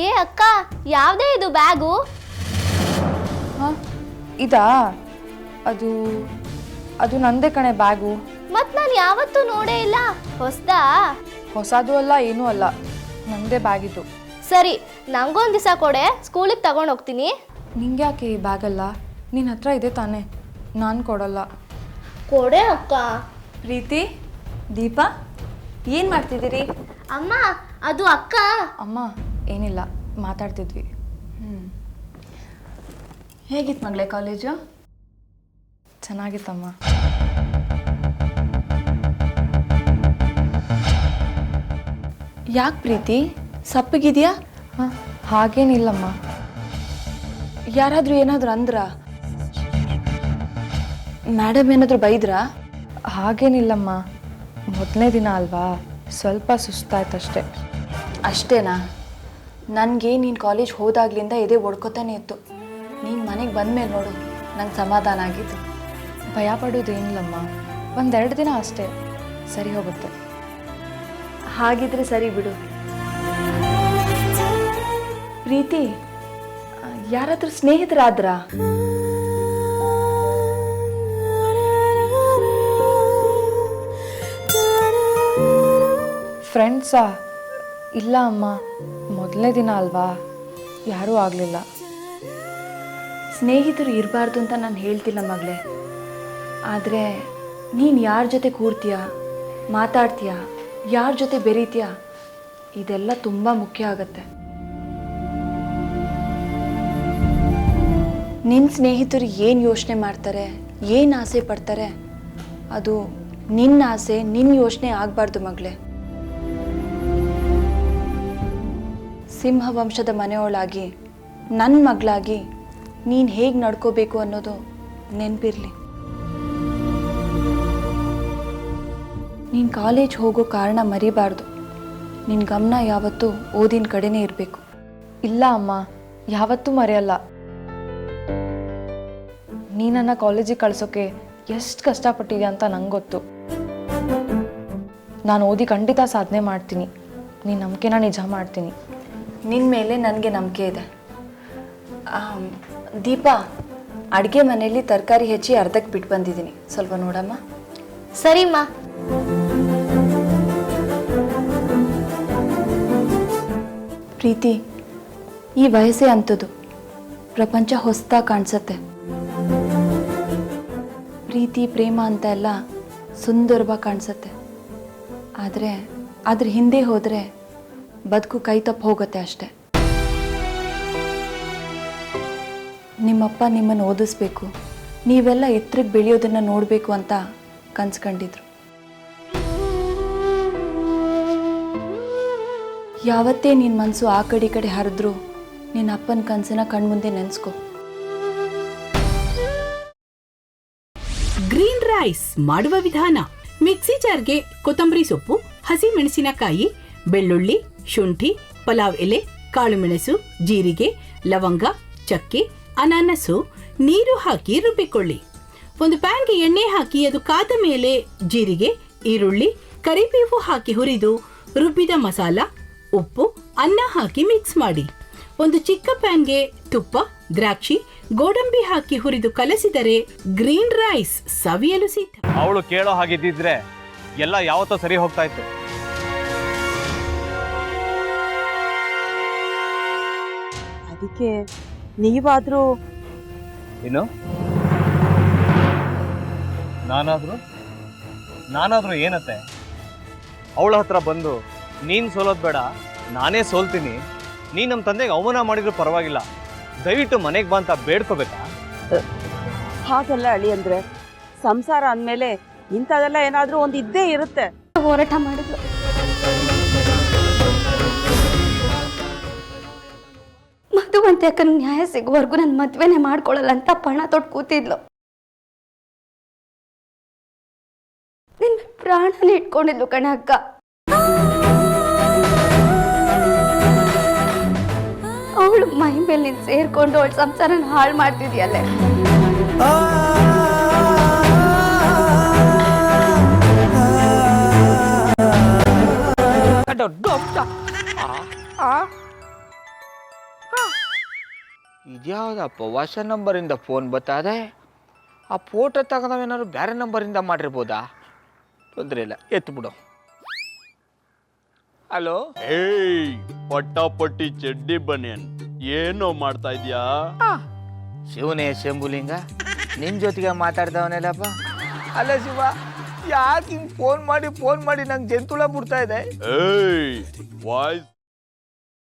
ಏ ಅಕ್ಕ, ಯಾವುದೇ ಇದು ಬ್ಯಾಗು? ಹಾಂ, ಇದಾ? ಅದು ಅದು ನಂದೇ ಕಣೆ ಬ್ಯಾಗು. ಮತ್ ನಾನು ಯಾವತ್ತೂ ನೋಡೇ ಇಲ್ಲ. ಹೊಸ್ದಾ? ಹೊಸದು ಅಲ್ಲ, ಏನೂ ಅಲ್ಲ, ನಂದೇ ಬ್ಯಾಗ್ ಇದು. ಸರಿ, ನಂಗೊಂದು ದಿವಸ ಕೊಡೆ, ಸ್ಕೂಲಿಗೆ ತಗೊಂಡು ಹೋಗ್ತೀನಿ. ನಿಂಗೆ ಯಾಕೆ ಈ ಬ್ಯಾಗಲ್ಲ? ನಿನ್ನ ಹತ್ರ ಇದೆ ತಾನೇ, ನಾನು ಕೊಡಲ್ಲ. ಕೊಡೆ ಅಕ್ಕ. ಪ್ರೀತಿ, ದೀಪಾ, ಏನು ಮಾಡ್ತಿದ್ದೀರಿ? ಅಮ್ಮ, ಅದು ಅಕ್ಕ. ಅಮ್ಮ, ಏನಿಲ್ಲ, ಮಾತಾಡ್ತಿದ್ವಿ. ಹೇಗಿತ್ತು ಮಗಳೇ ಕಾಲೇಜು? ಚೆನ್ನಾಗಿತ್ತಮ್ಮ. ಯಾಕೆ ಪ್ರೀತಿ, ಸಪ್ಪಗಿದೆಯಾ? ಹಾಂ, ಹಾಗೇನಿಲ್ಲಮ್ಮ. ಯಾರಾದರೂ ಏನಾದರೂ ಅಂದ್ರಾ? ಮೇಡಮ್ ಏನಾದರೂ ಬೈದ್ರಾ? ಹಾಗೇನಿಲ್ಲಮ್ಮ, ಮೊದಲನೇ ದಿನ ಅಲ್ವಾ, ಸ್ವಲ್ಪ ಸುಸ್ತಾಯ್ತಷ್ಟೇ. ಅಷ್ಟೇನಾ? ನನಗೆ ನೀನು ಕಾಲೇಜ್ ಹೋದಾಗ್ಲಿಂದ ಎದೆ ಒಡ್ಕೊತಾನೆ ಇತ್ತು. ನೀನು ಮನೆಗೆ ಬಂದಮೇಲೆ ನೋಡು, ನಂಗೆ ಸಮಾಧಾನ ಆಗಿತ್ತು. ಭಯ ಪಡೋದೇನಿಲ್ಲಮ್ಮ, ಒಂದೆರಡು ದಿನ ಅಷ್ಟೇ, ಸರಿ ಹೋಗುತ್ತೆ. ಹಾಗಿದ್ರೆ ಸರಿ ಬಿಡು. ಪ್ರೀತಿ, ಯಾರಾದರೂ ಸ್ನೇಹಿತರಾದ್ರಾ? ಫ್ರೆಂಡ್ಸಾ? ಇಲ್ಲ ಅಮ್ಮ, ಮೊದಲನೇ ದಿನ ಅಲ್ವಾ, ಯಾರೂ ಆಗಲಿಲ್ಲ. ಸ್ನೇಹಿತರು ಇರಬಾರ್ದು ಅಂತ ನಾನು ಹೇಳ್ತಿಲ್ಲ ಮಗಳೇ, ಆದರೆ ನೀನು ಯಾರ ಜೊತೆ ಕೂರ್ತೀಯ, ಮಾತಾಡ್ತೀಯ, ಯಾರ ಜೊತೆ ಬೆರೀತೀಯ, ಇದೆಲ್ಲ ತುಂಬ ಮುಖ್ಯ ಆಗತ್ತೆ. ನಿನ್ನ ಸ್ನೇಹಿತರು ಏನು ಯೋಚನೆ ಮಾಡ್ತಾರೆ, ಏನು ಆಸೆ ಪಡ್ತಾರೆ, ಅದು ನಿನ್ನ ಆಸೆ, ನಿನ್ನ ಯೋಚನೆ ಆಗಬಾರ್ದು ಮಗಳೇ. ಸಿಂಹವಂಶದ ಮನೆಯೊಳಾಗಿ ನನ್ನ ಮಗಳಾಗಿ ನೀನು ಹೇಗೆ ನಡ್ಕೋಬೇಕು ಅನ್ನೋದು ನೆನಪಿರಲಿ. ನೀನು ಕಾಲೇಜ್ ಹೋಗೋ ಕಾರಣ ಮರಿಬಾರ್ದು. ನಿನ್ನ ಗಮನ ಯಾವತ್ತೂ ಓದಿನ ಕಡೆನೇ ಇರಬೇಕು. ಇಲ್ಲ ಅಮ್ಮ, ಯಾವತ್ತೂ ಮರೆಯಲ್ಲ. ನೀನನ್ನು ಕಾಲೇಜಿಗೆ ಕಳ್ಸೋಕ್ಕೆ ಎಷ್ಟು ಕಷ್ಟಪಟ್ಟಿದ್ಯಾ ಅಂತ ನಂಗೆ ಗೊತ್ತು. ನಾನು ಓದಿ ಖಂಡಿತ ಸಾಧನೆ ಮಾಡ್ತೀನಿ. ನೀನು ನಂಬಿಕೆನ ನಿಜ ಮಾಡ್ತೀನಿ. ನಿನ್ನ ಮೇಲೆ ನನಗೆ ನಂಬಿಕೆ ಇದೆ. ದೀಪಾ, ಅಡುಗೆ ಮನೆಯಲ್ಲಿ ತರಕಾರಿ ಹೆಚ್ಚಿ ಅರ್ಧಕ್ಕೆ ಬಿಟ್ಟು ಬಂದಿದ್ದೀನಿ, ಸ್ವಲ್ಪ ನೋಡಮ್ಮ. ಸರಿಮ್ಮ. ಪ್ರೀತಿ, ಈ ವಯಸ್ಸೇ ಅಂಥದ್ದು, ಪ್ರಪಂಚ ಹೊಸದಾಗಿ ಕಾಣಿಸತ್ತೆ. ಪ್ರೀತಿ ಪ್ರೇಮ ಅಂತ ಎಲ್ಲ ಸುಂದರವಾಗಿ ಕಾಣಿಸತ್ತೆ, ಆದರೆ ಅದ್ರ ಹಿಂದೆ ಹೋದರೆ ಬದುಕು ಕೈ ತಪ್ಪು ಹೋಗುತ್ತೆ ಅಷ್ಟೆ. ನಿಮ್ಮಪ್ಪ ನಿಮ್ಮನ್ನು ಓದಿಸ್ಬೇಕು, ನೀವೆಲ್ಲ ಎತ್ತರಕ್ಕೆ ಬೆಳೆಯೋದನ್ನು ನೋಡಬೇಕು ಅಂತ ಕನ್ಸ್ಕೊಂಡಿದ್ರು. ಯಾವತ್ತೇ ನಿನ್ನ ಮನಸ್ಸು ಆ ಕಡೆ ಈ ಕಡೆ ಹರಿದ್ರೂ ನಿನ್ನ ಅಪ್ಪನ ಕನಸನ್ನ ಕಣ್ಮುಂದೆ ನೆನೆಸ್ಕೊ. ಗ್ರೀನ್ ರೈಸ್ ಮಾಡುವ ವಿಧಾನ: ಮಿಕ್ಸಿ ಜಾರ್ಗೆ ಕೊತ್ತಂಬರಿ ಸೊಪ್ಪು, ಹಸಿ ಮೆಣಸಿನಕಾಯಿ, ಬೆಳ್ಳುಳ್ಳಿ, ಶುಂಠಿ, ಪಲಾವ್ ಎಲೆ, ಕಾಳುಮೆಣಸು, ಜೀರಿಗೆ, ಲವಂಗ, ಚಕ್ಕೆ, ಅನಾನಸು, ನೀರು ಹಾಕಿ ರುಬ್ಬಿಕೊಳ್ಳಿ. ಒಂದು ಪ್ಯಾನ್ಗೆ ಎಣ್ಣೆ ಹಾಕಿ ಅದು ಕಾದ ಮೇಲೆ ಜೀರಿಗೆ, ಈರುಳ್ಳಿ, ಕರಿಬೇವು ಹಾಕಿ ಹುರಿದು ರುಬ್ಬಿದ ಮಸಾಲ, ಉಪ್ಪು, ಅನ್ನ ಹಾಕಿ ಮಿಕ್ಸ್ ಮಾಡಿ. ಒಂದು ಚಿಕ್ಕ ಪ್ಯಾನ್ಗೆ ತುಪ್ಪ, ದ್ರಾಕ್ಷಿ, ಗೋಡಂಬಿ ಹಾಕಿ ಹುರಿದು ಕಲಸಿದರೆ ಗ್ರೀನ್ ರೈಸ್ ಸವಿಯಲು ಸಿದ್ಧ. ಅವಳು ಕೇಳೋ ಹಾಗಿದ್ದಿದ್ರೆ ಎಲ್ಲ ಯಾವತ್ತೋ ಸರಿ ಹೋಗ್ತಾ ಇತ್ತು. ಅದಕ್ಕೆ ನೀವಾದ್ರೂ ಏನು? ನಾನಾದ್ರೂ ಏನತ್ತೆ? ಅವಳ ಹತ್ರ ಬಂದು ನೀನು ಸೋಲೋದು ಬೇಡ, ನಾನೇ ಸೋಲ್ತೀನಿ, ನೀನು ನಮ್ಮ ತಂದೆಗೆ ಅವಮಾನ ಮಾಡಿದ್ರು ಪರವಾಗಿಲ್ಲ, ದಯವಿಟ್ಟು ಮನೆಗೆ ಬಾ ಅಂತ ಬೇಡ್ಕೋಬೇಕಾ? ಹಾಗೆಲ್ಲ ಅಳಿ ಅಂದ್ರೆ ಸಂಸಾರ ಅಂದಮೇಲೆ ಇಂಥದೆಲ್ಲ ಏನಾದ್ರೂ ಒಂದು ಇದ್ದೇ ಇರುತ್ತೆ. ಹೋರಾಟ ಮಾಡಿದ್ಲು. ಮಧುವಂತೆ ಅಕ್ಕನ ನ್ಯಾಯ ಸಿಗುವವರೆಗೂ ನನ್ನ ಮದ್ವೆನೇ ಮಾಡ್ಕೊಳ್ಳಲ್ಲ ಅಂತ ಪಣ ತೊಟ್ಟು ಕೂತಿದ್ಲು. ನಿನ್ನ ಪ್ರಾಣನೇ ಇಟ್ಕೊಂಡಿದ್ಲು ಕಣ ಅಕ್ಕ. ಅವಳು ಮೈ ಮೇಲೆ ನೀನು ಸೇರ್ಕೊಂಡು ಅವಳ ಸಂಸಾರನ ಹಾಳು ಮಾಡ್ತಿದ್ಯಲ್ಲೇ. ಇದ್ಯಾವುದಪ್ಪ ಹೊಸ ನಂಬರಿಂದ ಫೋನ್ ಬತ್ತದೆ. ಆ ಫೋಟೋ ತಗೊಂಡವೇನಾದ್ರು ಬೇರೆ ನಂಬರಿಂದ ಮಾಡಿರ್ಬೋದಾ? ತೊಂದರೆ ಇಲ್ಲ, ಎತ್ಬಿಡು. ಹಲೋ, ಏಯ್ ಪಟ್ಟಾಪಟ್ಟಿ ಚಡ್ಡಿ ಬನಿಯನ್, ಏನೋ ಮಾಡ್ತಾ ಇದ್ಯಾ? ಶಿವನೇ ಶಂಭುಲಿಂಗ, ನಿನ್ನ ಜೊತೆಗೆ ಮಾತಾಡ್ದವನೇಲಪ್ಪ. ಅಲ್ಲ ಶಿವ, ಯಾಕೆ ಹಿಂಗೆ ಫೋನ್ ಮಾಡಿ ನಂಗೆ ಜಂತುಳ ಬಿಡ್ತಾ ಇದೆ? ಏಯ್ ವಾಯ್ಸ್